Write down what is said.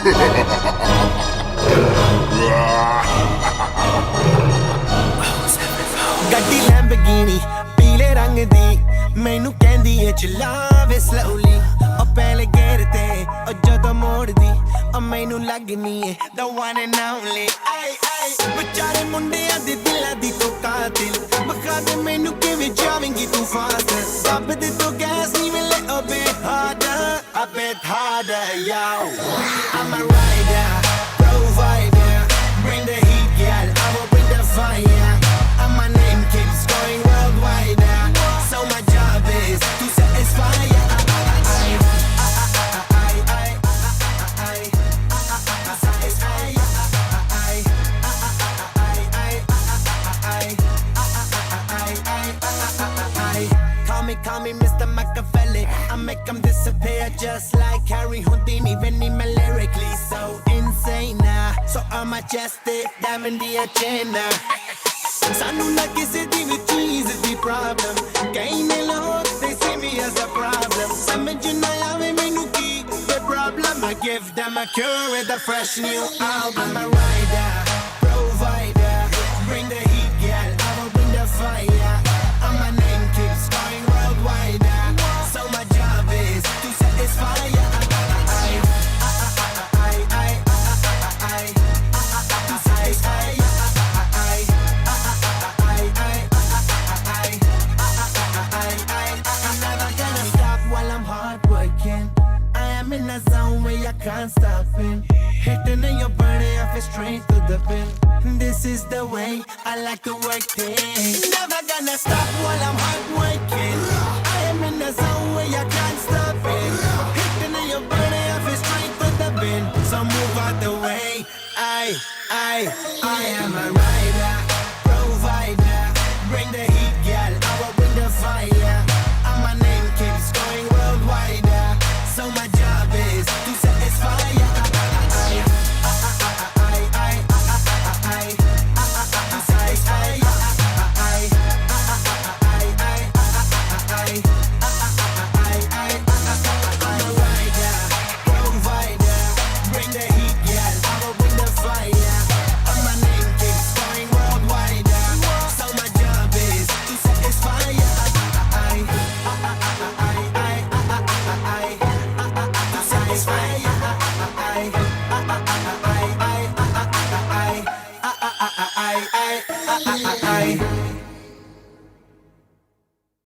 ਗੱਡੀ ਲੈਂਬਰਗਿਨੀ ਪੀਲੇ ਰੰਗ ਦੀ ਮੈਨੂੰ ਕਹਿੰਦੀ ਏ ਚਲਾਵੇ slowly ਉਹ ਪਹਿਲੇ ਗੇਰ ਤੇ ਉਹ ਜਦੋਂ ਮੋੜਦੀ ਉਹ ਮੈਨੂੰ ਲੱਗਨੀ ਏ the one and only ਆਏ ਆਏ ਵਿਚਾਰੇ ਮੁੰਡਿਆਂ ਦੇ ਦਿਲਾਂ ਦੀ ਤੂੰ ਕਾਤਿਲ ਬਖਾ ਦੇ ਮੈਨੂੰ ਕਿਵੇਂ ਜਾਵੇਂਗੀ ਤੂੰ ਫਾਸਟ ਦੱਬ ਦੇ ਤੂੰ ਗੈਸ ਨਹੀਂ ਮਿਲੇ a bit harder yo I'm a rider provider bring the heat girl I will bring the fire and my name keeps going worldwide so my job is to satisfy Call me Mr. Machiavelli I make them disappear just like Harry Houdini Benny me lyrically so insane so I'm majestic diamond the agenda Sanu na kisi di vi cheese di problem Kahin ne log they see me as a problem Samajh na aave mainu ki the problem I give them a cure with a fresh new album I'm a rider provider bring the heat girl I will bring the fire and my name keeps going worldwide so my job is to satisfy in a zone where I can't stop it Hitting in your body, I feel straight to the pin This is the way I like to work things Never gonna stop while I'm hard working I am in a zone where I can't stop it Hitting in your body, I feel straight to the pin So move out the way I am a rider